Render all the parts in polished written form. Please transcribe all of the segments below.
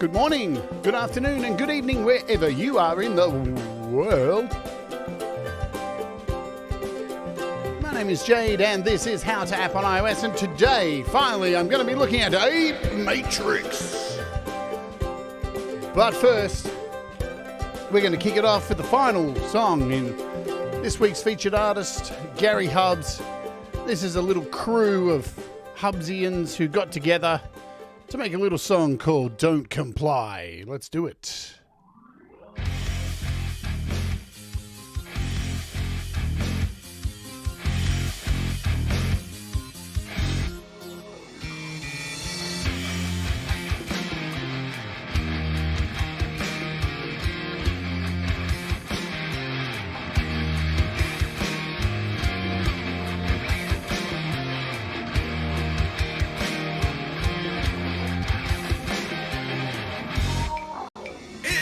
Good morning, good afternoon, and good evening, wherever you are in the world. My name is Jade, and this is How to App on iOS, and today, finally, I'm going to be looking at Ape Matrix. But first, we're going to kick it off with the final song in this week's featured artist, Gary Hubs. This is a little crew of Hubsians who got together to make a little song called Don't Comply. Let's do it. It's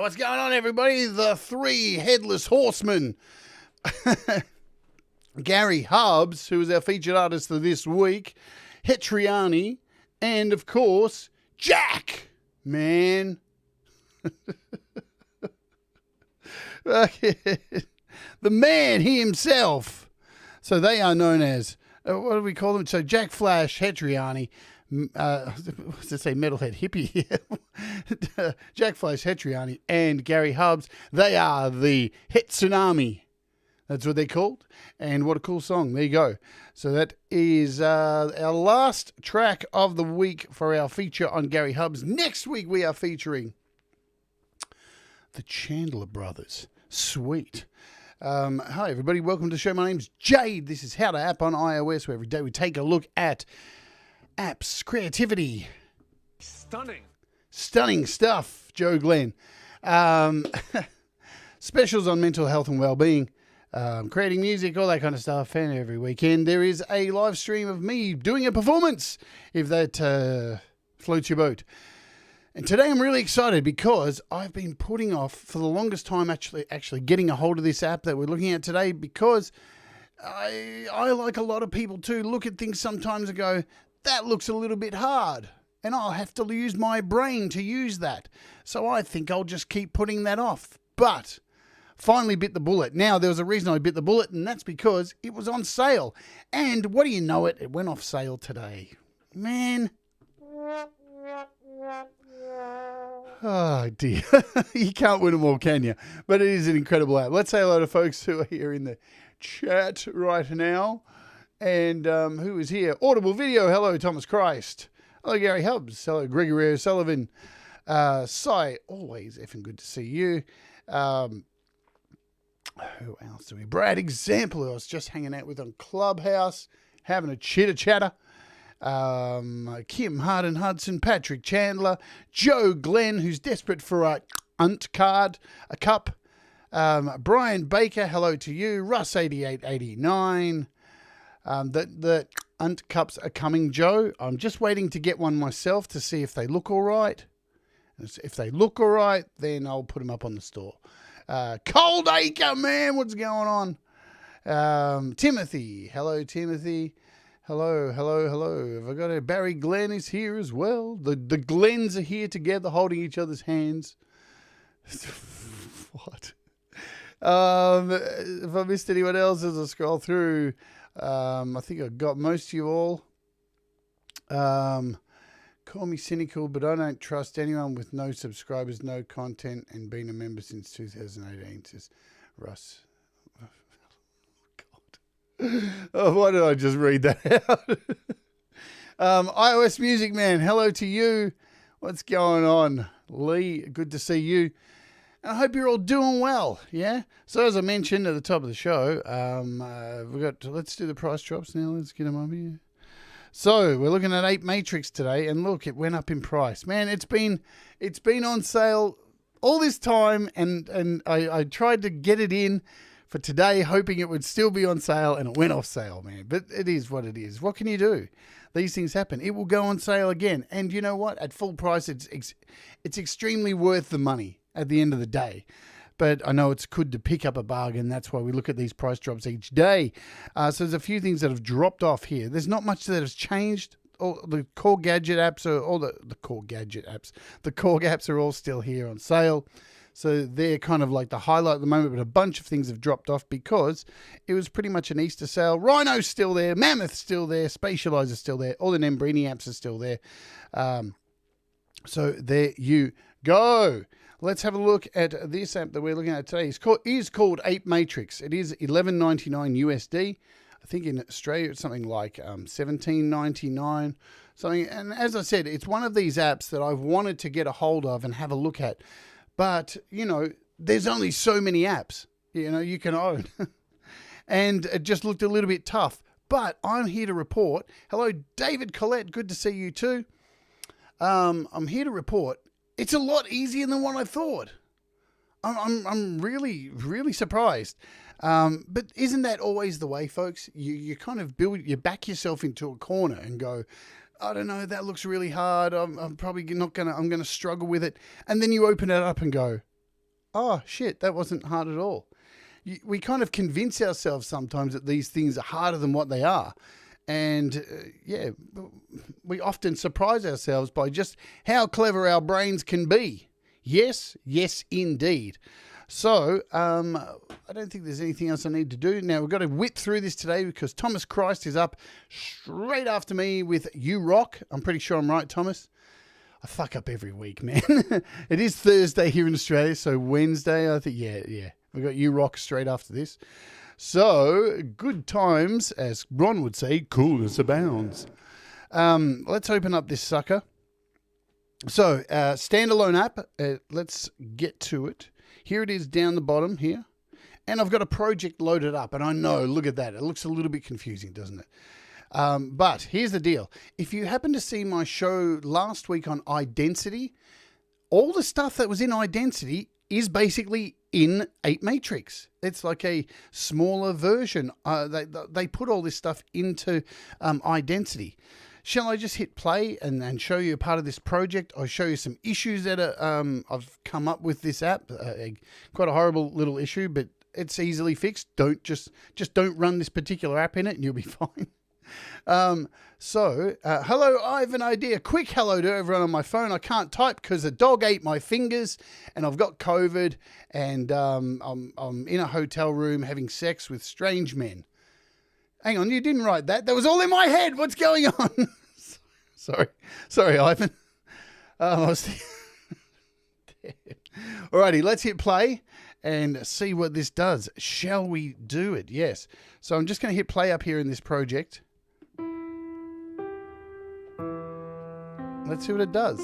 What's going on, everybody? The three headless horsemen. Gary Hubs, who is our featured artist of this week, Hetriani, and of course, Jack, man. The man himself. So they are known as, what do we call them? So Jack Flash, Hetriani, what's to say, metalhead hippie? Jack Flash, Hetriani, and Gary Hubs. They are the Hit Tsunami. That's what they're called. And what a cool song. There you go. So that is our last track of the week for our feature on Gary Hubs. Next week we are featuring the Chandler Brothers. Sweet. Hi, everybody. Welcome to the show. My name's Jade. This is How to App on iOS, where every day we take a look at apps, creativity. Stunning stuff, Joe Glenn. Specials on mental health and well-being, creating music, all that kind of stuff. And every weekend there is a live stream of me doing a performance, if that floats your boat. And today I'm really excited because I've been putting off for the longest time actually getting a hold of this app that we're looking at today, because I like a lot of people too, look at things sometimes and go, that looks a little bit hard, and I'll have to use my brain to use that. So I think I'll just keep putting that off. But finally bit the bullet. Now, there was a reason I bit the bullet, and that's because it was on sale. And what do you know it? It went off sale today. Man. Oh, dear. You can't win them all, can you? But it is an incredible app. Let's say hello to folks who are here in the chat right now. And who is here? Audible Video. Hello, Thomas Christ. Hello, Gary Hubs. Hello, Gregory O'Sullivan. Cy, always effing good to see you. Who else do we? Brad Example, who I was just hanging out with on Clubhouse, having a chitter-chatter. Kim Harden Hudson, Patrick Chandler, Joe Glenn, who's desperate for a cup. Brian Baker, hello to you. Russ8889. The cups are coming, Joe. I'm just waiting to get one myself to see if they look all right. If they look all right, then I'll put them up on the store. Cold Acre, man, what's going on? Timothy, hello, Timothy. Hello. Have I got a Barry Glenn is here as well. The Glens are here together, holding each other's hands. What? If I missed anyone else as I scroll through, I think I got most of you all. Call me cynical, but I don't trust anyone with no subscribers, no content, and been a member since 2018, says Russ. Oh, why did I just read that out? iOS Music Man, hello to you. What's going on? Lee, good to see you. I hope you're all doing well, yeah? So as I mentioned at the top of the show, let's do the price drops now. Let's get them up here. So we're looking at Ape Matrix today, and look, it went up in price. Man, it's been on sale all this time, and I tried to get it in for today, hoping it would still be on sale, and it went off sale, man. But it is what it is. What can you do? These things happen. It will go on sale again. And you know what? At full price, it's extremely worth the money at the end of the day. But I know it's good to pick up a bargain. That's why we look at these price drops each day. So there's a few things that have dropped off here. There's not much that has changed. All the core gadget apps are all the core gadget apps. The core apps are all still here on sale. So they're kind of like the highlight at the moment, but a bunch of things have dropped off because it was pretty much an Easter sale. Rhino's still there, Mammoth's still there, Spatializer's still there, all the Nembrini apps are still there. So there you go. Let's have a look at this app that we're looking at today. It is called Ape Matrix. It is $11.99 USD. I think in Australia it's something like $17.99. Something. And as I said, it's one of these apps that I've wanted to get a hold of and have a look at. But, you know, there's only so many apps, you know, you can own. And it just looked a little bit tough. But I'm here to report. Hello, David Collette. Good to see you too. I'm here to report. It's a lot easier than what I thought. I'm really surprised. But isn't that always the way, folks? You kind of you back yourself into a corner and go, I don't know, that looks really hard. I'm probably not I'm going to struggle with it. And then you open it up and go, oh shit, that wasn't hard at all. We kind of convince ourselves sometimes that these things are harder than what they are. And yeah, we often surprise ourselves by just how clever our brains can be. Yes, yes, indeed. So I don't think there's anything else I need to do. Now, we've got to whip through this today because Thomas Christ is up straight after me with You Rock. I'm pretty sure I'm right, Thomas. I fuck up every week, man. It is Thursday here in Australia, so Wednesday, I think, yeah. We've got You Rock straight after this. So, good times, as Ron would say, coolness abounds. Let's open up this sucker. So, standalone app, let's get to it. Here it is down the bottom here. And I've got a project loaded up, and I know, look at that. It looks a little bit confusing, doesn't it? But here's the deal. If you happen to see my show last week on iDensity, all the stuff that was in iDensity is basically in Ape Matrix. It's like a smaller version. They put all this stuff into iDensity. Shall I just hit play and show you a part of this project? I'll show you some issues that I've come up with this app. Quite a horrible little issue, but it's easily fixed. Just don't run this particular app in it and you'll be fine. Hello, I have an idea. Quick hello to everyone on my phone. I can't type because a dog ate my fingers and I've got COVID and I'm in a hotel room having sex with strange men. Hang on, you didn't write that. That was all in my head. What's going on? Sorry, Ivan. Alrighty, let's hit play and see what this does. Shall we do it? Yes. So I'm just going to hit play up here in this project. Let's see what it does.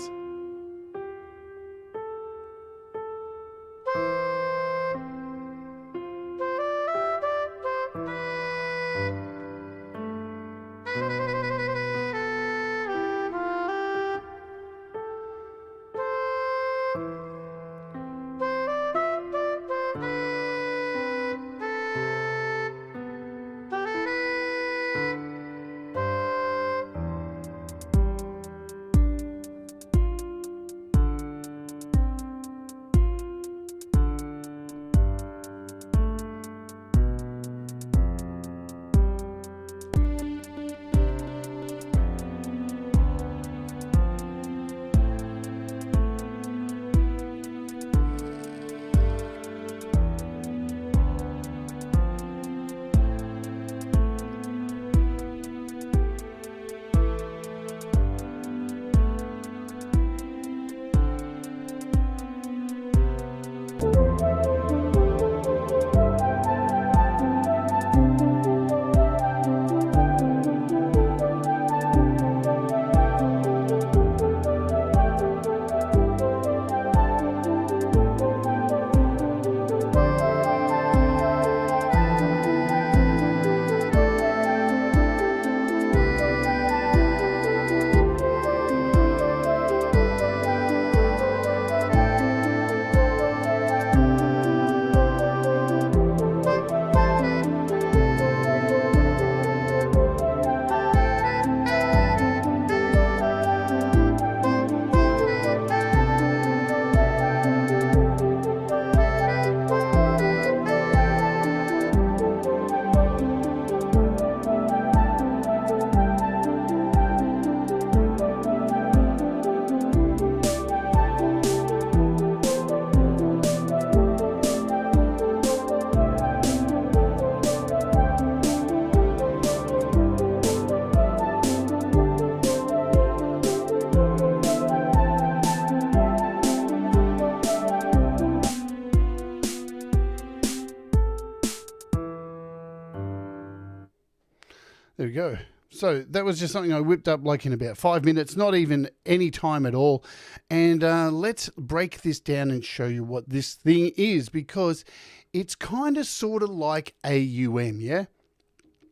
There we go. So that was just something I whipped up like in about 5 minutes, not even any time at all. And let's break this down and show you what this thing is, because it's kind of sort of like AUM, yeah?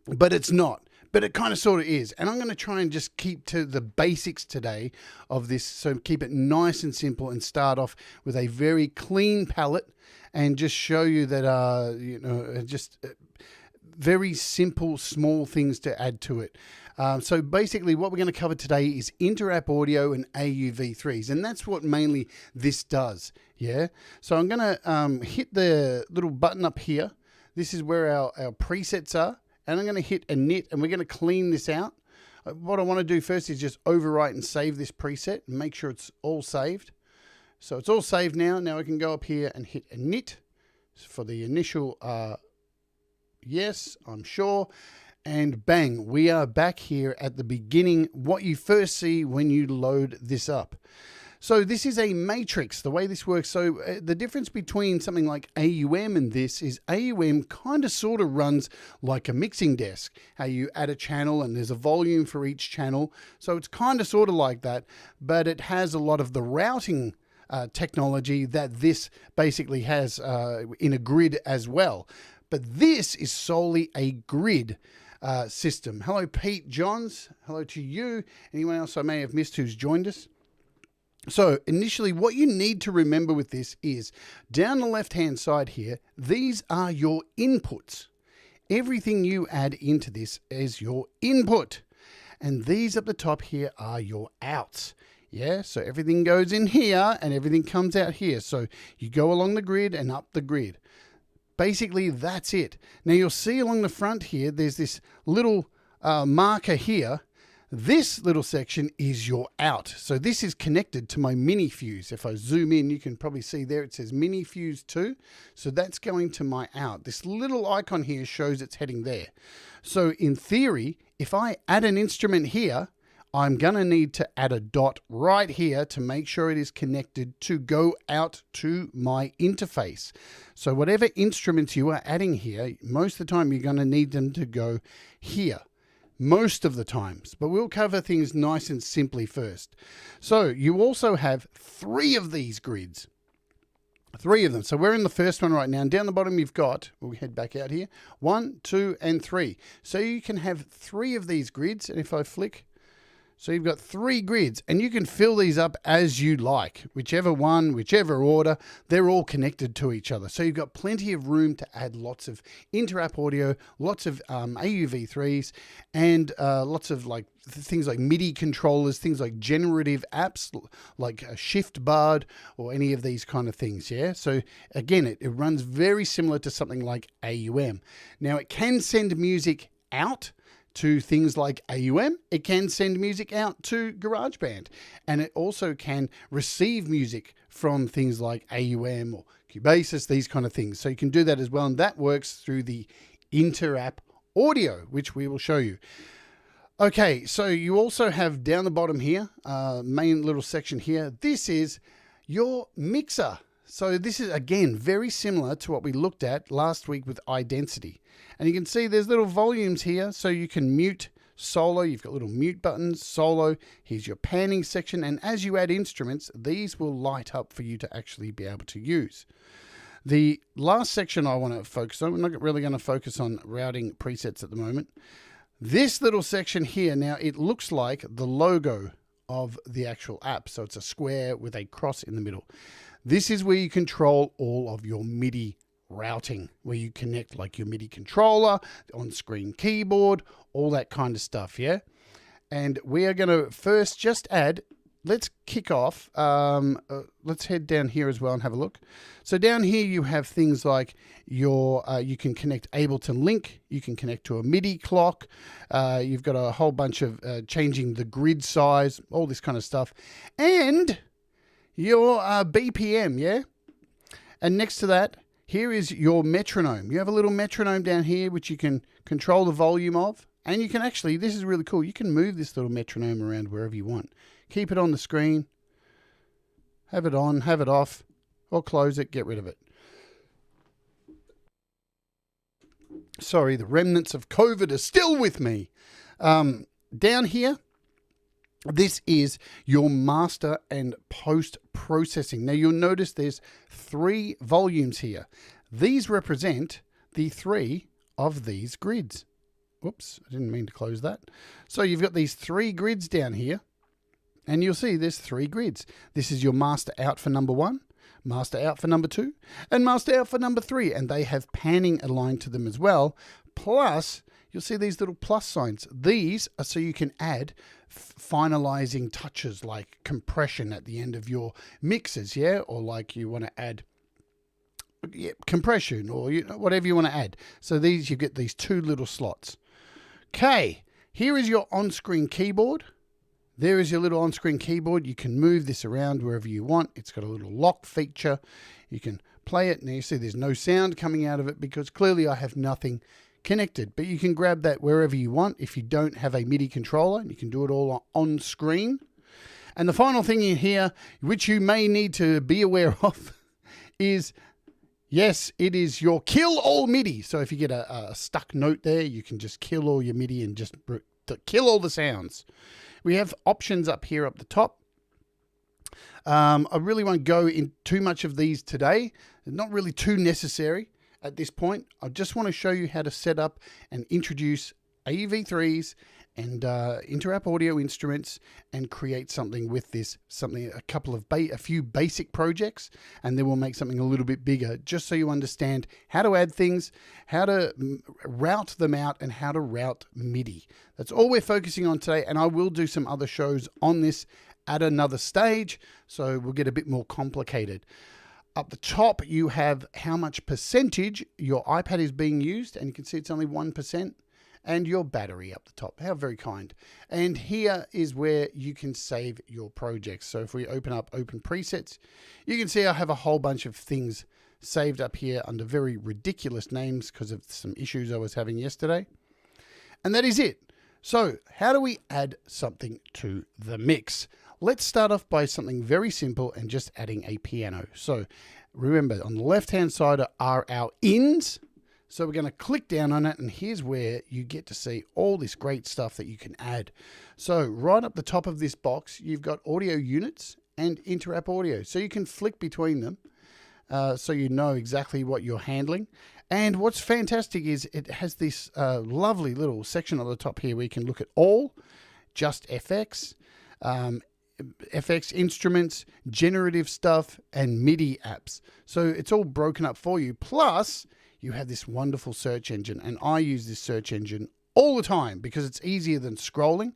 But it's not. But it kind of sort of is. And I'm going to try and just keep to the basics today of this. So keep it nice and simple and start off with a very clean palette and just show you that, very simple, small things to add to it. So basically what we're going to cover today is inter-app audio and AUv3s, and that's what mainly this does. Yeah. So I'm going to hit the little button up here. This is where our presets are, and I'm going to hit init, and we're going to clean this out. What I want to do first is just overwrite and save this preset and make sure it's all saved. So it's all saved now. Now I can go up here and hit init for the initial yes, I'm sure. And bang, we are back here at the beginning, what you first see when you load this up. So this is a matrix, the way this works. So the difference between something like AUM and this is AUM kind of sort of runs like a mixing desk, how you add a channel and there's a volume for each channel. So it's kind of sort of like that, but it has a lot of the routing technology that this basically has in a grid as well. But this is solely a grid system. Hello, Pete Johns. Hello to you. Anyone else I may have missed who's joined us? So initially what you need to remember with this is down the left-hand side here, these are your inputs. Everything you add into this is your input. And these at the top here are your outs. Yeah, so everything goes in here and everything comes out here. So you go along the grid and up the grid. Basically, that's it. Now you'll see along the front here, there's this little marker here. This little section is your out. So this is connected to my mini fuse. If I zoom in, you can probably see there it says mini fuse 2. So that's going to my out. This little icon here shows it's heading there. So in theory, if I add an instrument here, I'm going to need to add a dot right here to make sure it is connected to go out to my interface. So whatever instruments you are adding here, most of the time you're going to need them to go here. Most of the times, but we'll cover things nice and simply first. So you also have 3 of these grids. 3 of them. So we're in the first one right now, and down the bottom you've got, we'll head back out here, 1, 2, and 3. So you can have 3 of these grids, and if I flick, so you've got 3 grids, and you can fill these up as you like. Whichever one, whichever order, they're all connected to each other. So you've got plenty of room to add lots of inter-app audio, lots of AUv3s, and lots of like things like MIDI controllers, things like generative apps like a shift bard or any of these kind of things. Yeah. So again, it runs very similar to something like AUM. Now it can send music out to things like AUM, it can send music out to GarageBand, and it also can receive music from things like AUM or Cubasis, these kind of things. So you can do that as well, and that works through the inter-app audio, which we will show you. Okay, so you also have down the bottom here, main little section here, this is your mixer. So this is, again, very similar to what we looked at last week with iDensity. And you can see there's little volumes here, so you can mute solo. You've got little mute buttons, solo. Here's your panning section. And as you add instruments, these will light up for you to actually be able to use. The last section I want to focus on, we're not really going to focus on routing presets at the moment. This little section here, now it looks like the logo of the actual app. So it's a square with a cross in the middle. This is where you control all of your MIDI routing, where you connect like your MIDI controller, on-screen keyboard, all that kind of stuff, yeah? And we are going to first just add, let's kick off, let's head down here as well and have a look. So down here you have things like your, you can connect Ableton Link, you can connect to a MIDI clock, you've got a whole bunch of changing the grid size, all this kind of stuff. And your BPM, yeah? And next to that, here is your metronome. You have a little metronome down here, which you can control the volume of. And you can actually, this is really cool, you can move this little metronome around wherever you want. Keep it on the screen, have it on, have it off, or close it, get rid of it. Sorry, the remnants of COVID are still with me. Down here, this is your master and post processing. Now you'll notice there's 3 volumes here. These represent the 3 of these grids. Whoops, I didn't mean to close that. So you've got these 3 grids down here, and you'll see there's 3 grids. This is your master out for number 1, master out for number 2, and master out for number 3, and they have panning aligned to them as well. Plus, you'll see these little plus signs. These are so you can add finalizing touches like compression at the end of your mixes, yeah? Or like you want to add compression or whatever you want to add. So these, you get these two little slots. Okay, here is your on-screen keyboard. There is your little on-screen keyboard. You can move this around wherever you want. It's got a little lock feature. You can play it. Now you see there's no sound coming out of it because clearly I have nothing connected. But you can grab that wherever you want if you don't have a MIDI controller. And you can do it all on screen. And the final thing in here, which you may need to be aware of, is, yes, it is your kill all MIDI. So if you get a stuck note there, you can just kill all your MIDI and just kill all the sounds. We have options up here up the top. I really won't go in too much of these today. They're not really too necessary at this point. I just want to show you how to set up and introduce AUv3s and inter-app audio instruments and create something with this, a few basic projects, and then we'll make something a little bit bigger, just so you understand how to add things, how to route them out, and how to route MIDI. That's all we're focusing on today, and I will do some other shows on this at another stage, so we'll get a bit more complicated. Up the top, you have how much percentage your iPad is being used, and you can see it's only 1%. And your battery up the top. How very kind. And here is where you can save your projects. So if we open up Open Presets, you can see I have a whole bunch of things saved up here under very ridiculous names because of some issues I was having yesterday. And that is it. So how do we add something to the mix? Let's start off by something very simple and just adding a piano. So remember, on the left-hand side are our ins. So we're going to click down on it, and here's where you get to see all this great stuff that you can add. So right up the top of this box, you've got audio units and inter-app audio. So you can flick between them so you know exactly what you're handling. And what's fantastic is it has this lovely little section on the top here where you can look at all, just FX, FX instruments, generative stuff, and MIDI apps. So it's all broken up for you. Plus, you have this wonderful search engine, and I use this search engine all the time because it's easier than scrolling.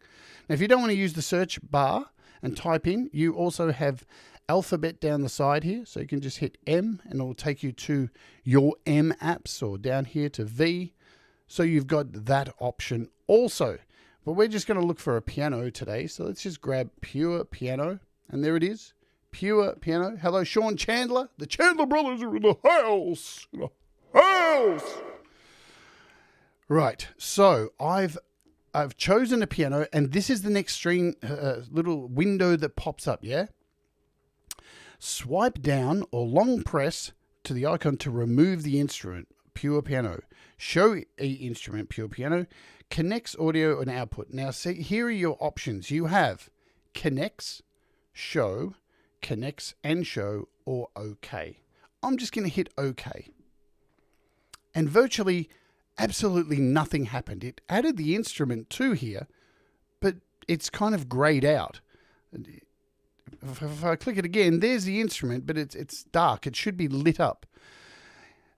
Now, if you don't want to use the search bar and type in, you also have alphabet down the side here. So you can just hit M and it will take you to your M apps, or down here to V. So you've got that option also. But we're just going to look for a piano today. So let's just grab Pure Piano, and there it is. Pure Piano. Hello, Sean Chandler. The Chandler brothers are in the house. Right, so I've chosen a piano, and this is the next screen, little window that pops up, yeah? Swipe down or long press to the icon to remove the instrument, Pure Piano. Show a instrument, Pure Piano. Connects audio and output. Now, see, here are your options. You have connects, show, connects and show, or OK. I'm just going to hit OK. And virtually absolutely nothing happened. It added the instrument to here, but it's kind of grayed out. If I click it again, there's the instrument, but it's dark. It should be lit up.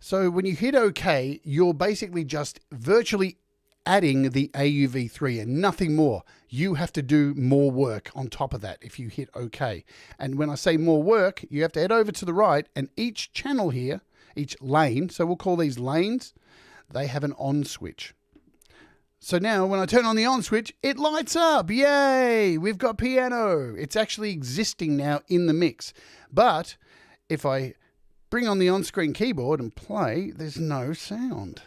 So when you hit OK, you're basically just virtually adding the AUv3 and nothing more. You have to do more work on top of that if you hit OK. And when I say more work, you have to head over to the right, and each channel here, each lane, so we'll call these lanes, they have an on switch. So now when I turn on the on switch, it lights up. Yay! We've got piano. It's actually existing now in the mix. But if I bring on the on-screen keyboard and play, there's no sound.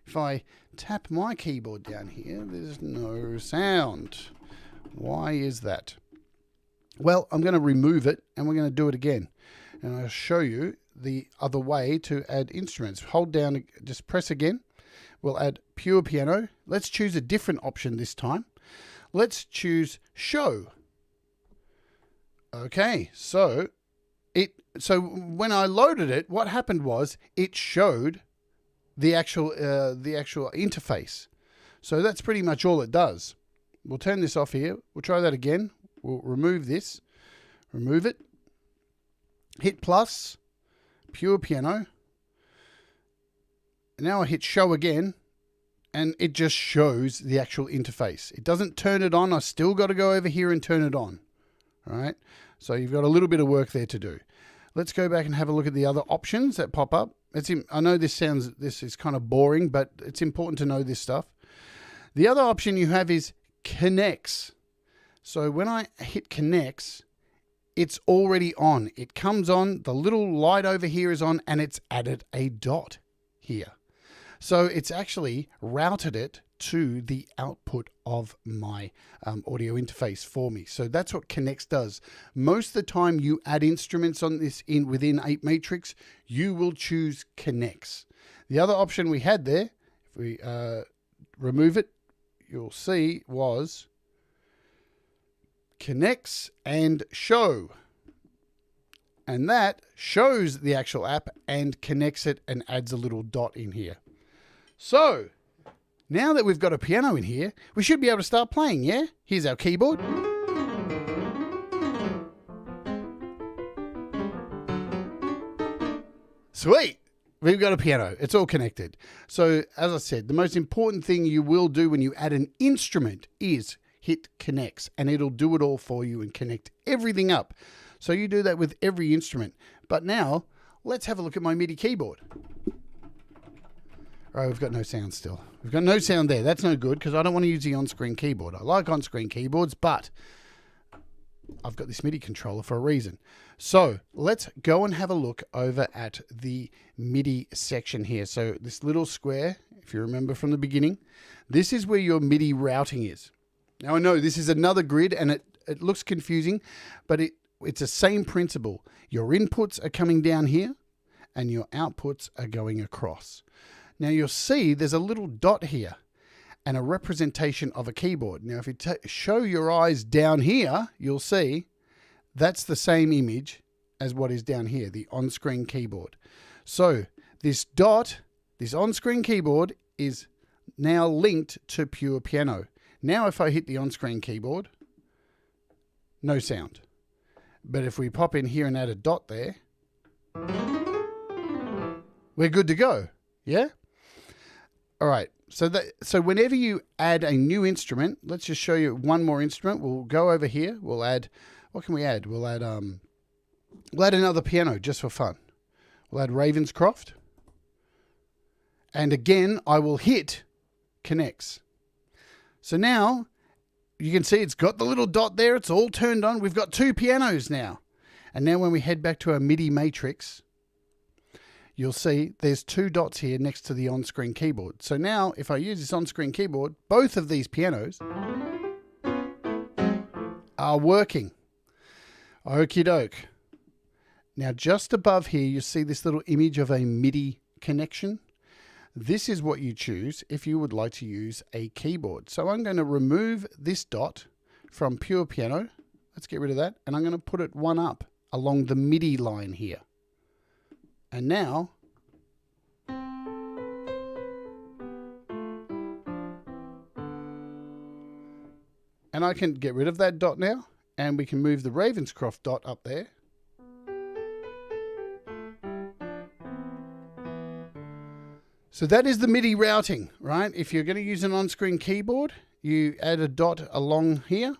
If I tap my keyboard down here, there's no sound. Why is that? Well, I'm going to remove it, and we're going to do it again. And I'll show you the other way to add instruments. Hold down, just press again. We'll add Pure Piano. Let's choose a different option this time. Let's choose Show. Okay, so when I loaded it, what happened was it showed the actual interface. So that's pretty much all it does. We'll turn this off here. We'll try that again. We'll remove this. Remove it. Hit plus. Pure Piano. And now I hit show again, and it just shows the actual interface. It doesn't turn it on. I still got to go over here and turn it on. All right. So you've got a little bit of work there to do. Let's go back and have a look at the other options that pop up. I know this is kind of boring, but it's important to know this stuff. The other option you have is connects. So when I hit connects, it's already on. It comes on, the little light over here is on, and it's added a dot here. So it's actually routed it to the output of my audio interface for me. So that's what connects does. Most of the time you add instruments on this within Ape Matrix, you will choose connects. The other option we had there, if we remove it, you'll see was connects and show. And that shows the actual app and connects it and adds a little dot in here. So now that we've got a piano in here, we should be able to start playing, yeah? Here's our keyboard. Sweet! We've got a piano. It's all connected. So, as I said, the most important thing you will do when you add an instrument is hit connects, and it'll do it all for you and connect everything up. So you do that with every instrument. But now, let's have a look at my MIDI keyboard. Oh, we've got no sound still. We've got no sound there. That's no good because I don't want to use the on-screen keyboard. I like on-screen keyboards, but I've got this MIDI controller for a reason. So let's go and have a look over at the MIDI section here. So this little square, if you remember from the beginning, this is where your MIDI routing is. Now I know this is another grid and it looks confusing, but it's the same principle. Your inputs are coming down here and your outputs are going across. Now you'll see there's a little dot here and a representation of a keyboard. Now if you show your eyes down here, you'll see that's the same image as what is down here, the on-screen keyboard. So this dot, this on-screen keyboard is now linked to pure piano. Now if I hit the on-screen keyboard, no sound. But if we pop in here and add a dot there, we're good to go. Yeah? All right. So whenever you add a new instrument, let's just show you one more instrument. We'll go over here. We'll add, what can we add? We'll add another piano just for fun. We'll add Ravenscroft. And again, I will hit connects. So now you can see it's got the little dot there. It's all turned on. We've got two pianos now. And now when we head back to our MIDI matrix, you'll see there's two dots here next to the on-screen keyboard. So now if I use this on-screen keyboard, both of these pianos are working. Okie doke. Now just above here, you see this little image of a MIDI connection. This is what you choose if you would like to use a keyboard. So I'm going to remove this dot from pure piano. Let's get rid of that. And I'm going to put it one up along the MIDI line here. And now, and I can get rid of that dot now, and we can move the Ravenscroft dot up there. So that is the MIDI routing, right? If you're going to use an on-screen keyboard, you add a dot along here.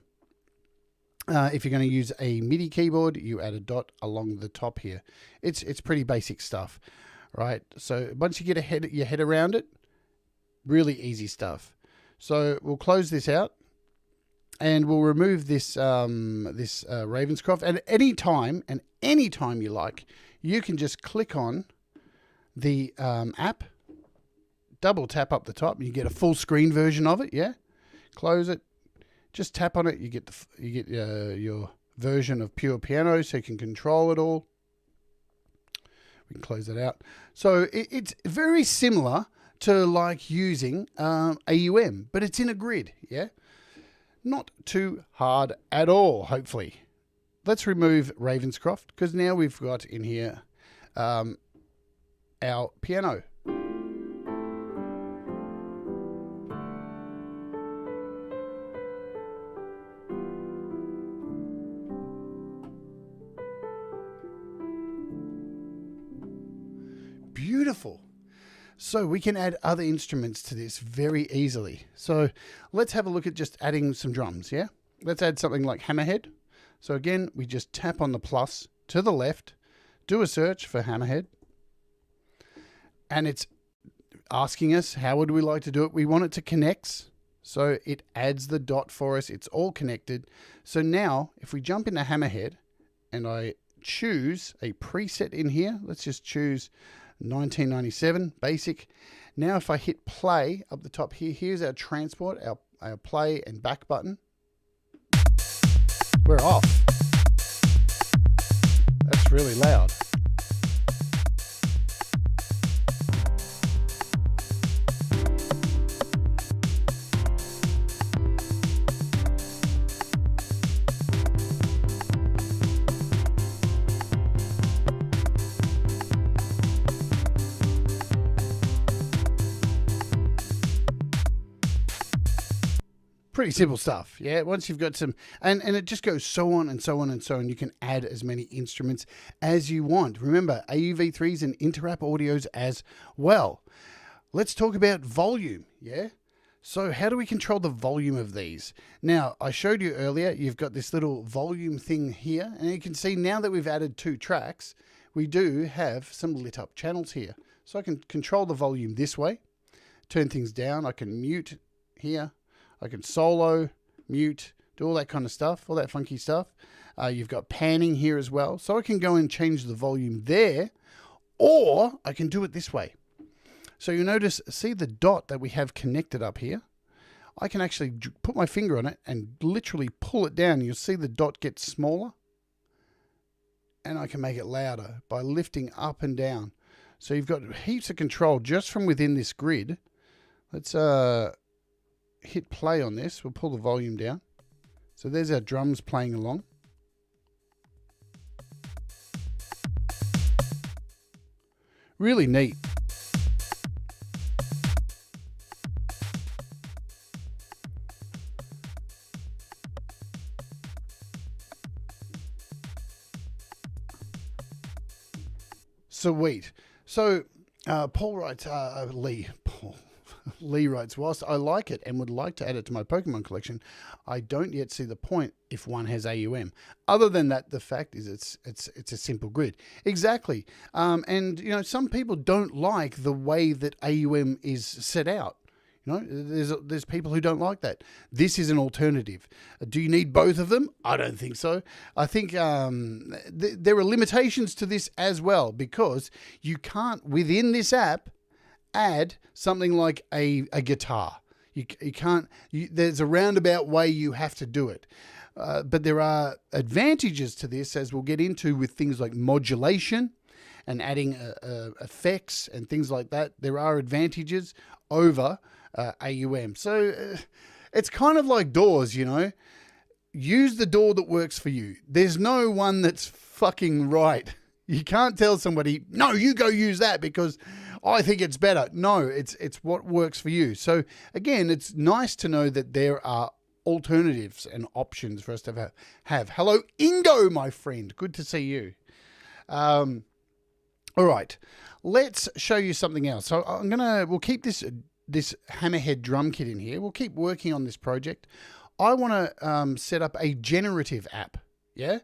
If you're going to use a MIDI keyboard, you add a dot along the top here. It's pretty basic stuff, right? So once you get your head around it, really easy stuff. So we'll close this out, and we'll remove this Ravenscroft. And any time you like, you can just click on the app, double tap up the top, and you get a full screen version of it. Yeah, close it. Just tap on it, you get your version of pure piano, so you can control it all. We can close it out. So it's very similar to like using AUM, but it's in a grid. Yeah, not too hard at all. Hopefully, let's remove Ravenscroft because now we've got in here our piano. Beautiful. So we can add other instruments to this very easily. So let's have a look at just adding some drums, yeah? Let's add something like hammerhead. So again, we just tap on the plus to the left, do a search for hammerhead, and it's asking us how would we like to do it. We want it to connect, so it adds the dot for us. It's all connected. So now if we jump into hammerhead and I choose a preset in here, let's just choose 1997 basic. Now if I hit play up the top here, here's our transport, our play and back button. We're off. That's really loud. Pretty simple stuff, yeah. Once you've got some, and it just goes so on and so on and so on. You can add as many instruments as you want. Remember, AUv3s and Interapp audios as well. Let's talk about volume, yeah. So how do we control the volume of these? Now, I showed you earlier, you've got this little volume thing here, and you can see now that we've added 2 tracks, we do have some lit up channels here. So I can control the volume this way, turn things down. I can mute here. I can solo, mute, do all that kind of stuff, all that funky stuff. You've got panning here as well. So I can go and change the volume there, or I can do it this way. So you notice, see the dot that we have connected up here? I can actually put my finger on it and literally pull it down. You'll see the dot get smaller. And I can make it louder by lifting up and down. So you've got heaps of control just from within this grid. Let's hit play on this. We'll pull the volume down. So there's our drums playing along. Really neat. Sweet. So Paul writes, Lee writes, whilst I like it and would like to add it to my Pokemon collection, I don't yet see the point if one has AUM. Other than that, the fact is it's a simple grid. Exactly. And you know, some people don't like the way that AUM is set out. You know, there's people who don't like that. This is an alternative. Do you need both of them? I don't think so. I think there are limitations to this as well, because you can't, within this app, add something like a guitar. You can't, there's a roundabout way you have to do it. But there are advantages to this, as we'll get into, with things like modulation and adding effects and things like that. There are advantages over AUM. So it's kind of like doors, you know. Use the door that works for you. There's no one that's fucking right. You can't tell somebody, no, you go use that because I think it's better. No, it's what works for you. So again, it's nice to know that there are alternatives and options for us to have. Hello, Ingo, my friend. Good to see you. All right, let's show you something else. So we'll keep this hammerhead drum kit in here. We'll keep working on this project. I want to set up a generative app, yeah,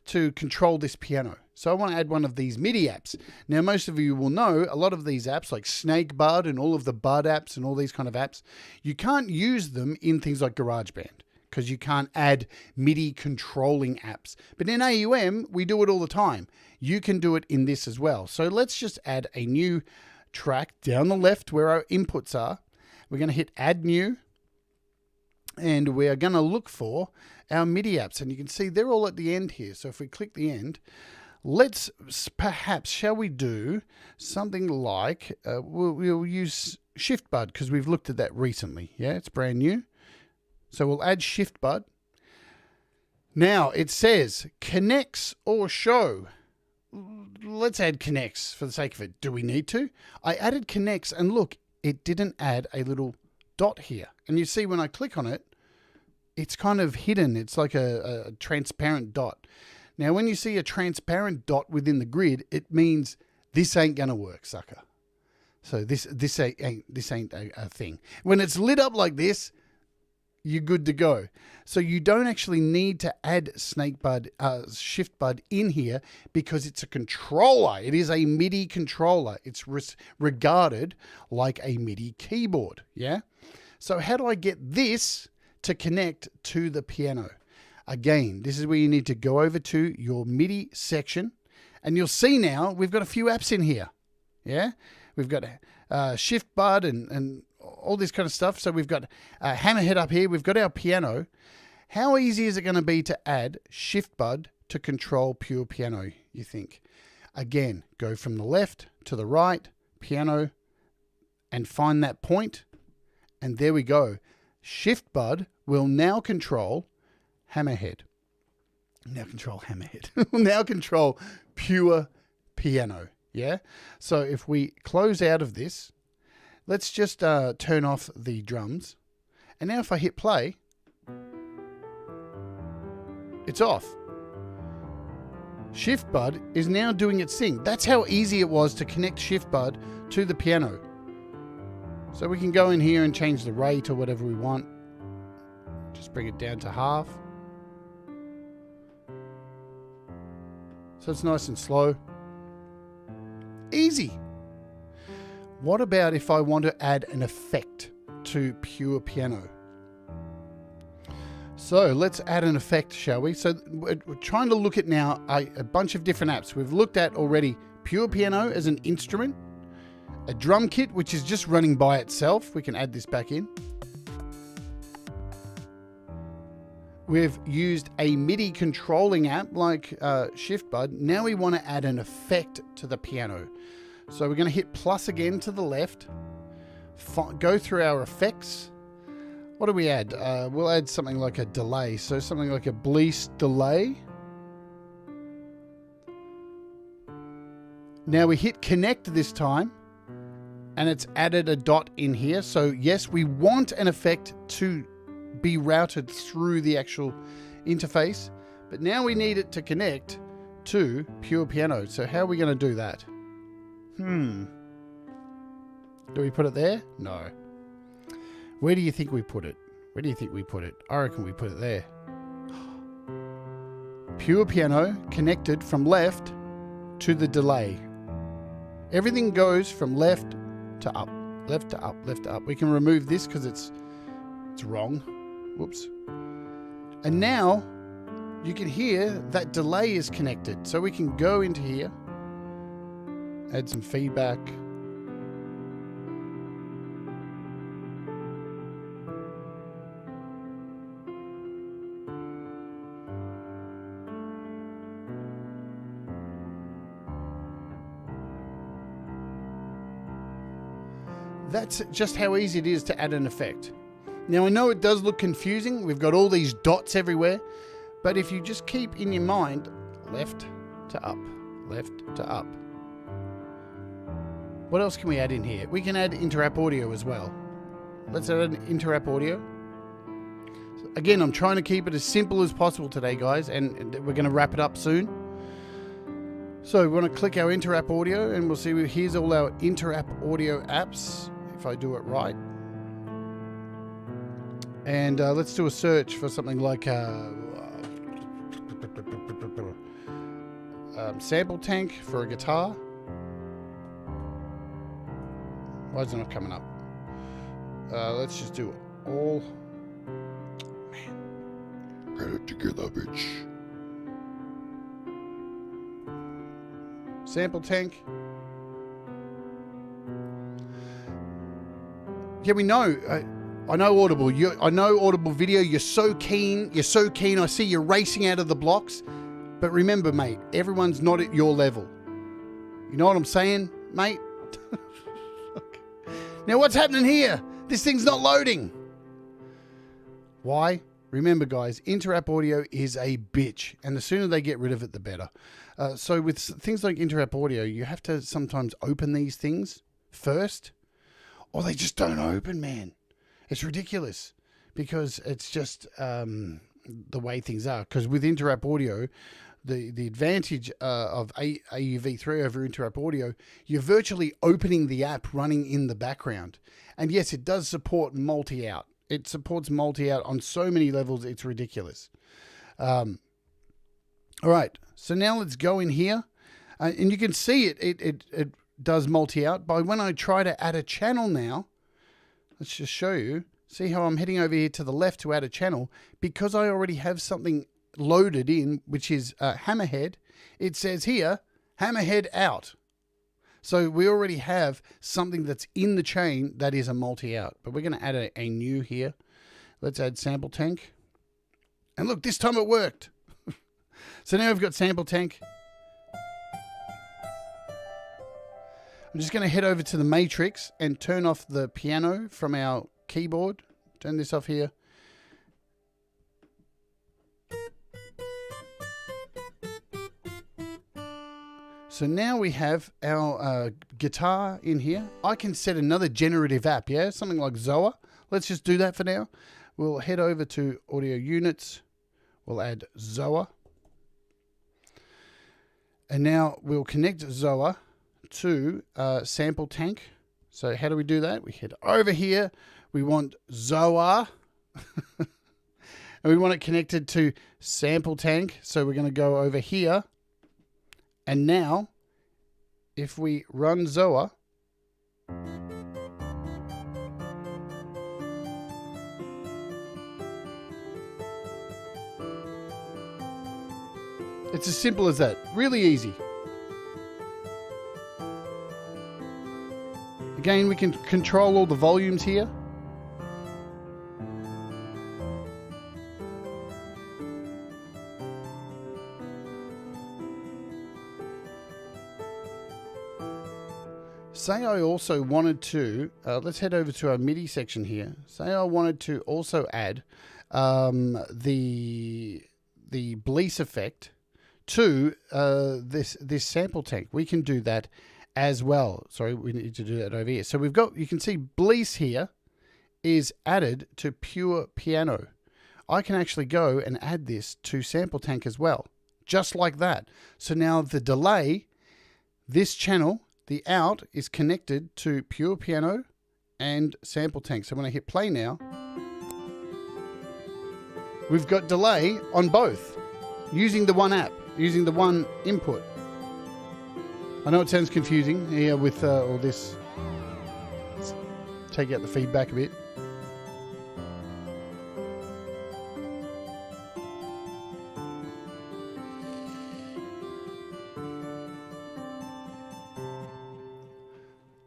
to control this piano. So I want to add one of these MIDI apps. Now, most of you will know a lot of these apps, like Snakebud and all of the Bud apps and all these kind of apps, you can't use them in things like GarageBand because you can't add MIDI controlling apps. But in AUM, we do it all the time. You can do it in this as well. So let's just add a new track down the left where our inputs are. We're going to hit add new, and we are going to look for our MIDI apps, and you can see they're all at the end here. So if we click the end, let's perhaps, shall we do something like, we'll use ShiftBud because we've looked at that recently. Yeah, it's brand new. So we'll add ShiftBud. Now it says connects or show. Let's add connects for the sake of it. Do we need to? I added connects, and look, it didn't add a little dot here. And you see when I click on it, it's kind of hidden. It's like a transparent dot. Now, when you see a transparent dot within the grid, it means this ain't going to work, sucker. So this ain't a thing. When it's lit up like this, you're good to go. So you don't actually need to add shift bud in here because it's a controller. It is a MIDI controller. It's regarded like a MIDI keyboard. Yeah. So how do I get this to connect to the piano? Again, this is where you need to go over to your MIDI section, and you'll see now we've got a few apps in here. Yeah. We've got shift bud and all this kind of stuff. So we've got hammerhead up here. We've got our piano. How easy is it going to be to add shift bud to control pure piano, you think? Again, go from the left to the right, piano, and find that point. And there we go. Shift bud will now control hammerhead. Now control hammerhead. Will now control pure piano. Yeah. So if we close out of this, let's just turn off the drums. And now if I hit play, it's off. Shift bud is now doing its thing. That's how easy it was to connect shift bud to the piano. So we can go in here and change the rate or whatever we want. Just bring it down to half. So it's nice and slow. Easy. What about if I want to add an effect to pure piano? So let's add an effect, shall we? So we're trying to look at now a bunch of different apps. We've looked at already pure piano as an instrument, a drum kit, which is just running by itself. We can add this back in. We've used a MIDI controlling app like Shift Bud. Now we want to add an effect to the piano. So we're going to hit plus again to the left, go through our effects. What do we add? We'll add something like a delay. So something like a bleach delay. Now we hit connect this time, and it's added a dot in here. So yes, we want an effect to be routed through the actual interface, but now we need it to connect to pure piano. So how are we going to do that? Do we put it there? No. Where do you think we put it? Where do you think we put it? I reckon we put it there. Pure piano connected from left to the delay. Everything goes from left to up, left to up, left to up. We can remove this because it's wrong. Whoops. And now you can hear that delay is connected. So we can go into here, add some feedback. That's just how easy it is to add an effect. Now I know it does look confusing. We've got all these dots everywhere, but if you just keep in your mind, left to up, left to up. What else can we add in here? We can add inter-app audio as well. Let's add an inter-app audio. Again, I'm trying to keep it as simple as possible today, guys, and we're going to wrap it up soon. So we want to click our inter-app audio, and we'll see here's all our inter-app audio apps, if I do it right. And let's do a search for something like sample tank for a guitar. Why is it not coming up? Let's just do all. Man, get it together, bitch. Sample tank. Yeah, we know. I know Audible. I know Audible Video. You're so keen. You're so keen. I see you're racing out of the blocks. But remember, mate, everyone's not at your level. You know what I'm saying, mate? Now, what's happening here? This thing's not loading. Why? Remember, guys, inter-app audio is a bitch. And the sooner they get rid of it, the better. So with things like inter-app audio, you have to sometimes open these things first. Or they just don't open, man. It's ridiculous because it's just the way things are. Because with inter-app audio, the advantage of AUv3 over Interrupt Audio, you're virtually opening the app running in the background. And yes, it does support multi-out. It supports multi-out on so many levels, it's ridiculous. All right, so now let's go in here. And you can see it does multi-out. But when I try to add a channel now, let's just show you. See how I'm heading over here to the left to add a channel? Because I already have something loaded in, which is hammerhead. It says here, hammerhead out. So we already have something that's in the chain that is a multi-out. But we're going to add a new here. Let's add sample tank. And look, this time it worked. So now we've got sample tank. I'm just going to head over to the matrix and turn off the piano from our keyboard. Turn this off here. So now we have our guitar in here. I can set another generative app, yeah? Something like Zoa. Let's just do that for now. We'll head over to audio units. We'll add Zoa. And now we'll connect Zoa to sample tank. So how do we do that? We head over here. We want Zoa. And we want it connected to sample tank. So we're going to go over here. And now, if we run Zoa, it's as simple as that. Really easy. Again, we can control all the volumes here. Say I also wanted to, let's head over to our MIDI section here. Say I wanted to also add the bleach effect to this sample tank. We can do that as well. Sorry, we need to do that over here. So we've got, you can see bleach here is added to pure piano. I can actually go and add this to sample tank as well, just like that. So now the delay, this channel, the out is connected to pure piano and sample tank. So when I hit play now, we've got delay on both using the one app, using the one input. I know it sounds confusing here with all this. Let's take out the feedback a bit.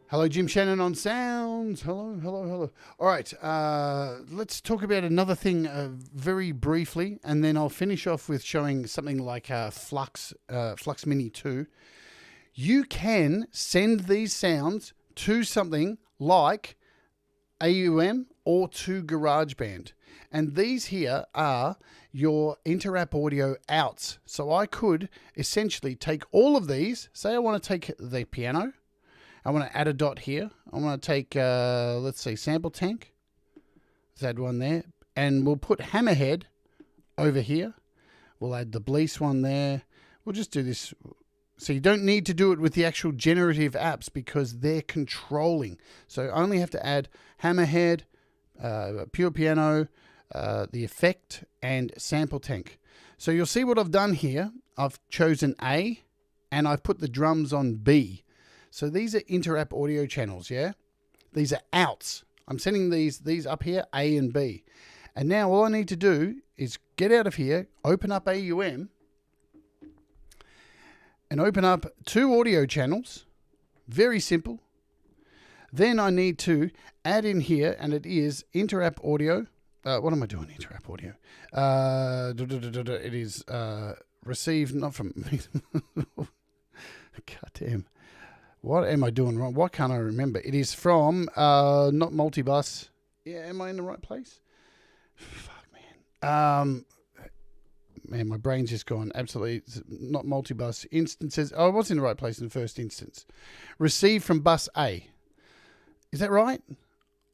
Hello, Jim Shannon on sounds. Hello, hello, hello. All right, let's talk about another thing very briefly, and then I'll finish off with showing something like Flux Mini 2. You can send these sounds to something like AUM or to GarageBand. And these here are your Interrupt Audio outs. So I could essentially take all of these. Say I want to take the piano. I want to add a dot here. I want to take, let's see, sample tank. Let's add one there. And we'll put hammerhead over here. We'll add the bleach one there. We'll just do this. So you don't need to do it with the actual generative apps because they're controlling. So I only have to add hammerhead, pure piano, the effect, and sample tank. So you'll see what I've done here. I've chosen A, and I've put the drums on B. So these are Interrupt Audio channels, yeah? These are outs. I'm sending these up here, A and B. And now all I need to do is get out of here, open up AUM, and open up 2 audio channels. Very simple. Then I need to add in here, and it is Interrupt Audio. What am I doing, Interrupt Audio? It is received, not from... God damn. What am I doing wrong? Why can't I remember? It is from, not multibus. Yeah, am I in the right place? Fuck, man. Man, my brain's just gone absolutely, not multibus. Instances, oh, I was in the right place in the first instance. Received from bus A. Is that right?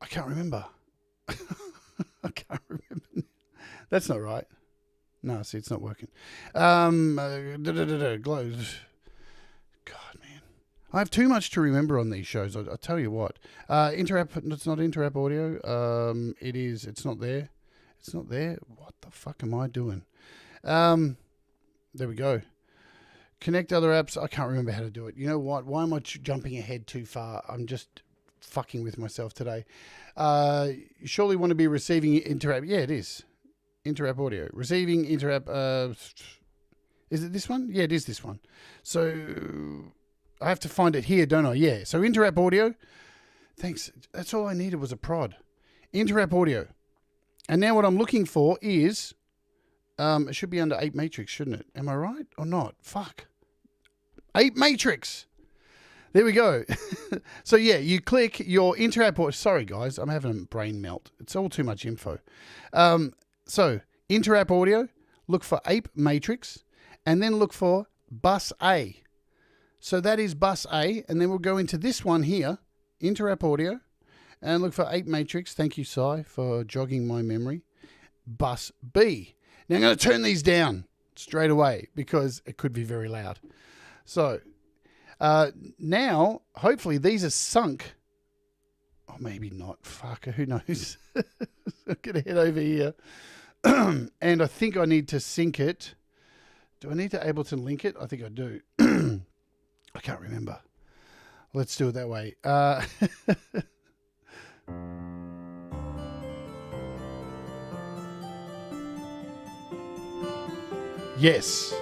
I can't remember. I can't remember. That's not right. No, see, it's not working. Glow. God, man. I have too much to remember on these shows. I'll tell you what. Interrupt. It's not interrupt audio. It is. It's not there. It's not there. What the fuck am I doing? There we go. Connect other apps. I can't remember how to do it. You know what? Why am I jumping ahead too far? I'm just fucking with myself today. You surely want to be receiving interrupt. Yeah, it is. Interrupt audio. Receiving interrupt. Is it this one? Yeah, it is this one. So I have to find it here, don't I? Yeah. So interrupt audio. Thanks. That's all I needed was a prod. Interrupt audio. And now what I'm looking for is, it should be under Ape Matrix, shouldn't it? Am I right or not? Fuck. Ape Matrix. There we go. So yeah, you click your interrupt audio. Sorry guys, I'm having a brain melt. It's all too much info. So interrupt audio, look for Ape Matrix, and then look for bus A. So that is bus A, and then we'll go into this one here, interrupt audio, and look for Ape Matrix. Thank you, Si, for jogging my memory. Bus B. Now I'm going to turn these down straight away because it could be very loud. So now, hopefully these are sunk. Oh, maybe not. Fuck, who knows? I'm going to head over here. And I think I need to sync it. Do I need to able to link it? I think I do. I can't remember. Let's do it that way. Yes.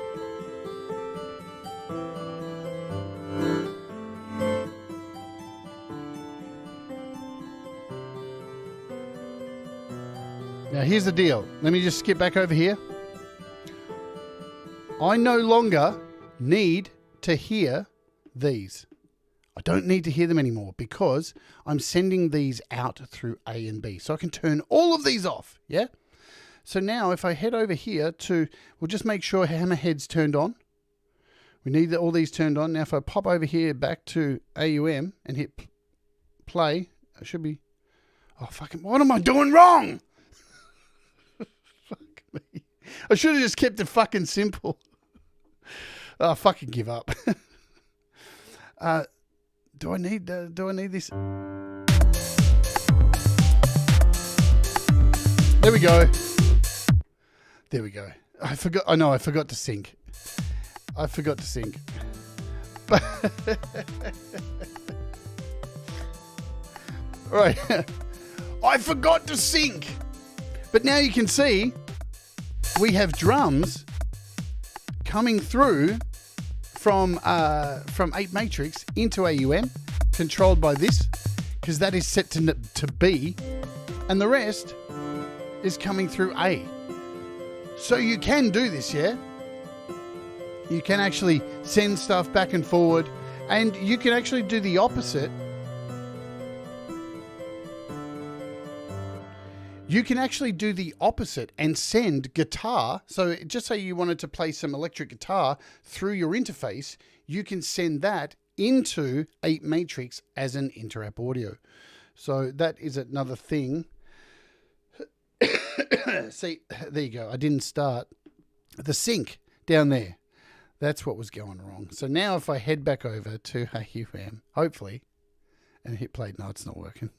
Now here's the deal. Let me just skip back over here. I no longer need to hear these. I don't need to hear them anymore because I'm sending these out through A and B. So I can turn all of these off, yeah? So now if I head over here to, we'll just make sure Hammerhead's turned on. We need all these turned on. Now if I pop over here back to AUM and hit play, it should be, oh fucking, what am I doing wrong? Fuck me. I should have just kept it fucking simple. Oh, fucking give up. Do I need this? There we go. There we go. I forgot. I know. I forgot to sync. I forgot to sync. Right. I forgot to sync. But now you can see we have drums coming through from Ape Matrix into AUM, controlled by this, because that is set to B, and the rest is coming through A. So you can do this, yeah? You can actually send stuff back and forward, and you can actually do the opposite. You can actually do the opposite and send guitar. So just say you wanted to play some electric guitar through your interface, you can send that into Ape Matrix as an interrupt audio. So that is another thing. See, there you go. I didn't start the sync down there. That's what was going wrong. So now if I head back over to AUM, hopefully, and hit play. No, it's not working.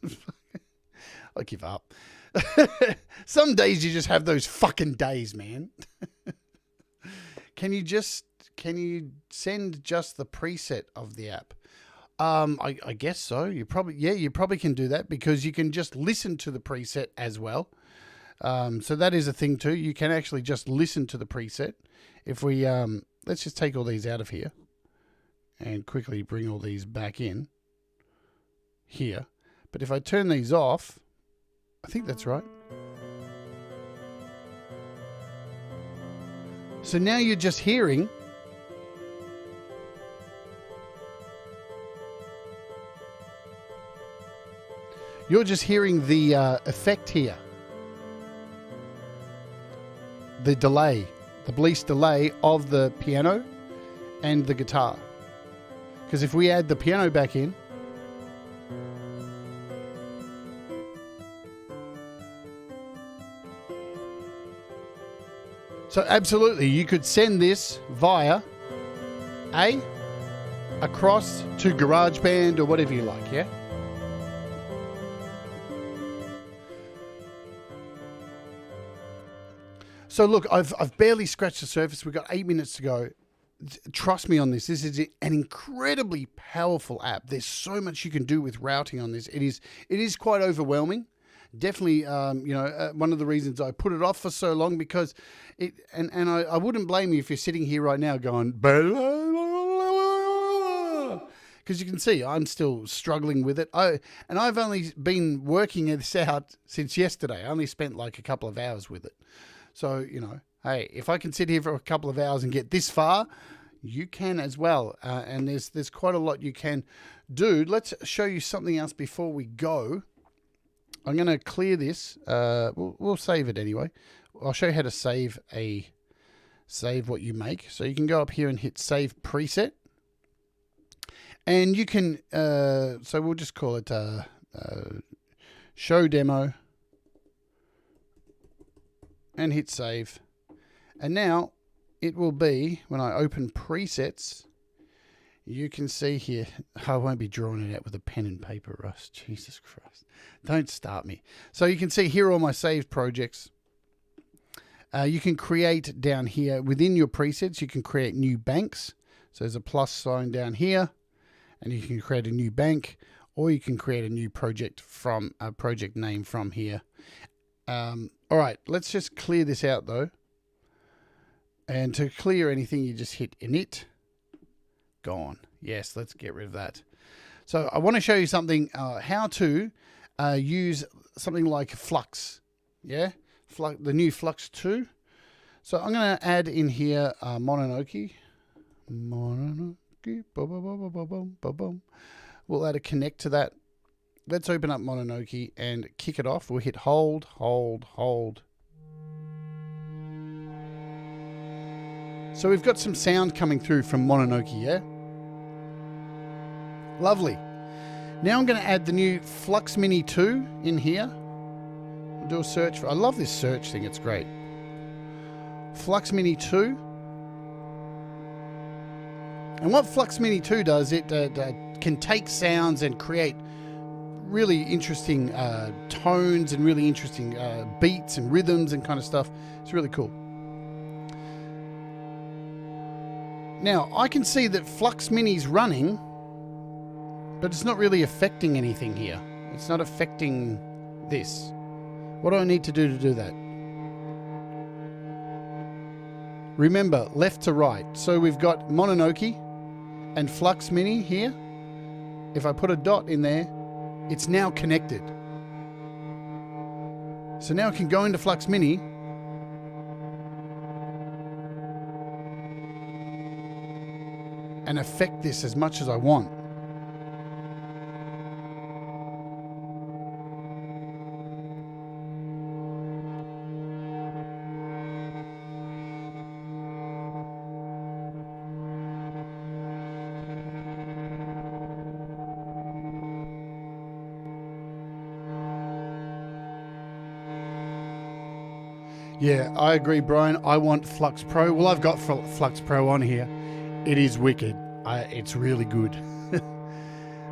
I give up. Some days you just have those fucking days, man. Can you send just the preset of the app? I guess so. You probably can do that because you can just listen to the preset as well. So that is a thing too. You can actually just listen to the preset. If we, let's just take all these out of here and quickly bring all these back in here. But if I turn these off, I think that's right. So now you're just hearing the effect here. The delay, the bleach delay of the piano and the guitar. Because if we add the piano back in, So absolutely, you could send this via across to GarageBand or whatever you like, yeah? So look, I've barely scratched the surface. We've got 8 minutes to go. Trust me on this. This is an incredibly powerful app. There's so much you can do with routing on this. It is quite overwhelming. Definitely, one of the reasons I put it off for so long, because I wouldn't blame you if you're sitting here right now going, because you can see I'm still struggling with it. I've only been working this out since yesterday. I only spent like a couple of hours with it. So, hey, if I can sit here for a couple of hours and get this far, you can as well. And there's quite a lot you can do. Let's show you something else before we go. I'm going to clear this. We'll save it anyway. I'll show you how to save what you make. So you can go up here and hit Save Preset. And you can, so we'll just call it Show Demo. And hit Save. And now it will be, when I open presets, you can see here, I won't be drawing it out with a pen and paper, Russ. Jesus Christ. Don't start me. So you can see here are all my saved projects. You can create down here, within your presets, you can create new banks. So there's a plus sign down here, and you can create a new bank, or you can create a new project from a project name from here. All right, let's just clear this out though. And to clear anything, you just hit init. Gone. Yes, let's get rid of that. So I want to show you something, how to use something like Flux. Yeah, the new Flux 2. So I'm going to add in here Mononoke. We'll add a connect to that. Let's open up Mononoke and kick it off. We'll hit hold, hold, hold. So we've got some sound coming through from Mononoke, yeah? Lovely. Now I'm going to add the new Flux Mini 2 in here. I'll do a search for, I love this search thing, it's great. Flux Mini 2. And what Flux Mini 2 does, it can take sounds and create really interesting tones and really interesting beats and rhythms and kind of stuff. It's really cool. Now, I can see that Flux Mini's running, but it's not really affecting anything here. It's not affecting this. What do I need to do that? Remember, left to right. So we've got Mononoke and Flux Mini here. If I put a dot in there, it's now connected. So now I can go into Flux Mini and affect this as much as I want. Yeah, I agree, Brian. I want Flux Pro. Well, I've got Flux Pro on here. It is wicked. It's really good.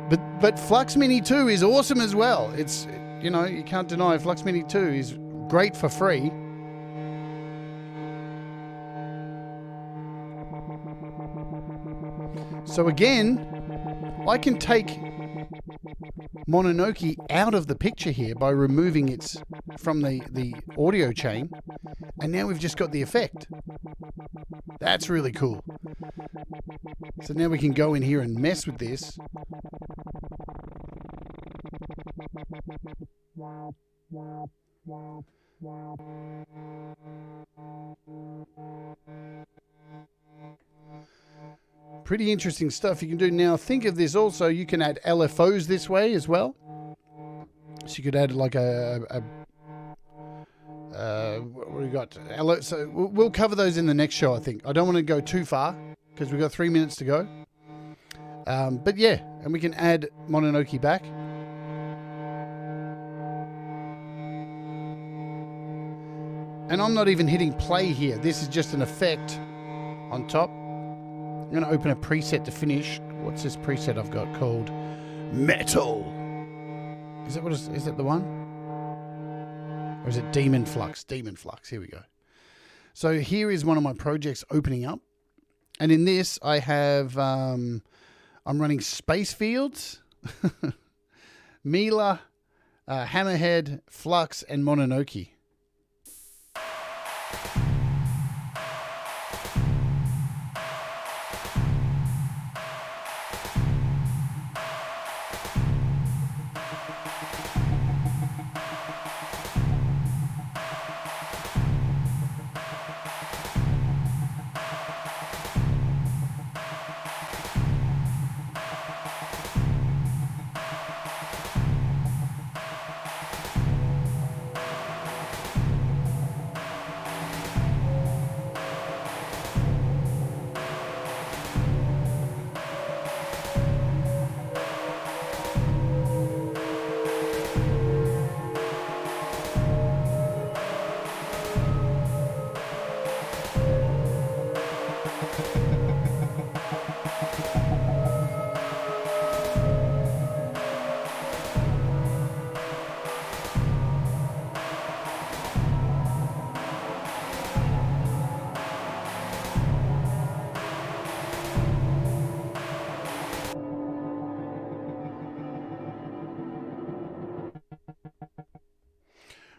but Flux Mini 2 is awesome as well. It's, you can't deny Flux Mini 2 is great for free. So again, I can take Mononoke out of the picture here by removing it from the audio chain, and now we've just got the effect. That's really cool. So now we can go in here and mess with this. Pretty interesting stuff you can do. Now think of this also, you can add LFOs this way as well. So you could add like what do we got? So we'll cover those in the next show, I think. I don't want to go too far because we've got 3 minutes to go. But yeah, and we can add Mononoke back. And I'm not even hitting play here. This is just an effect on top. I'm going to open a preset to finish. What's this preset I've got called? Metal. Is that the one? Or is it Demon Flux? Demon Flux. Here we go. So here is one of my projects opening up. And in this, I have, I'm running Space Fields, Mila, Hammerhead, Flux, and Mononoke.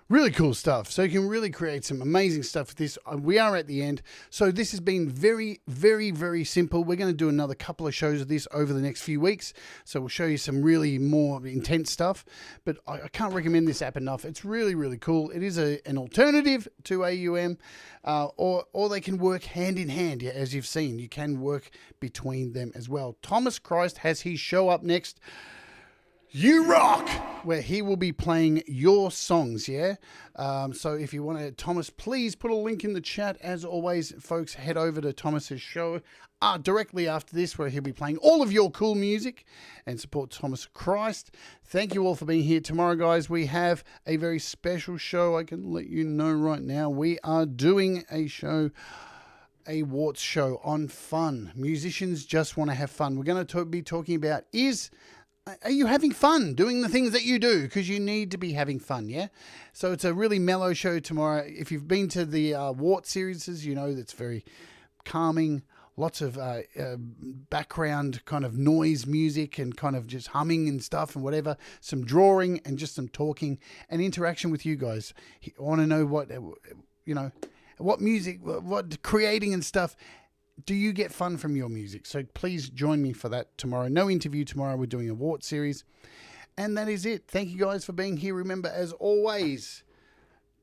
Really cool stuff. So you can really create some amazing stuff with this. We are at the end. So this has been very, very, very simple. We're going to do another couple of shows of this over the next few weeks. So we'll show you some really more intense stuff. But I can't recommend this app enough. It's really, really cool. It is an alternative to AUM, or they can work hand in hand. As you've seen, you can work between them as well. Thomas Christ has his show up next. You Rock, where he will be playing your songs, yeah? So if you want to, Thomas, please put a link in the chat. As always, folks, head over to Thomas's show directly after this, where he'll be playing all of your cool music, and support Thomas Christ. Thank you all for being here. Tomorrow, guys, we have a very special show. I can let you know right now. We are doing a show, a Warts show on fun. Musicians just want to have fun. We're going to be talking about are you having fun doing the things that you do? Because you need to be having fun, yeah? So it's a really mellow show tomorrow. If you've been to the Wart series, you know that's very calming. Lots of background kind of noise music and kind of just humming and stuff and whatever. Some drawing and just some talking and interaction with you guys. I want to know what music, what creating and stuff. Do you get fun from your music? So please join me for that tomorrow. No interview tomorrow. We're doing a Wart series. And that is it. Thank you guys for being here. Remember, as always,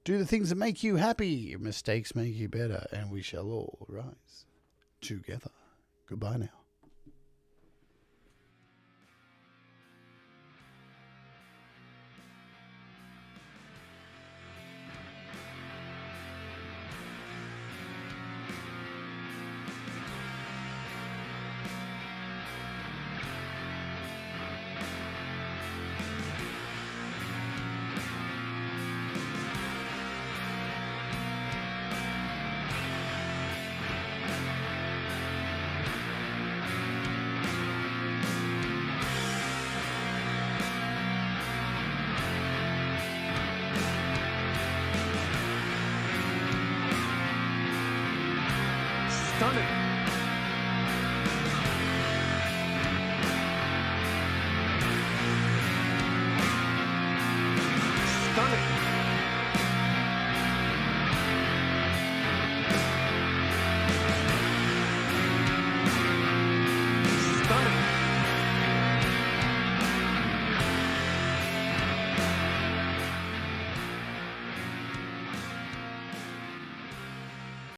do the things that make you happy. Your mistakes make you better, and we shall all rise together. Goodbye now. Stunning.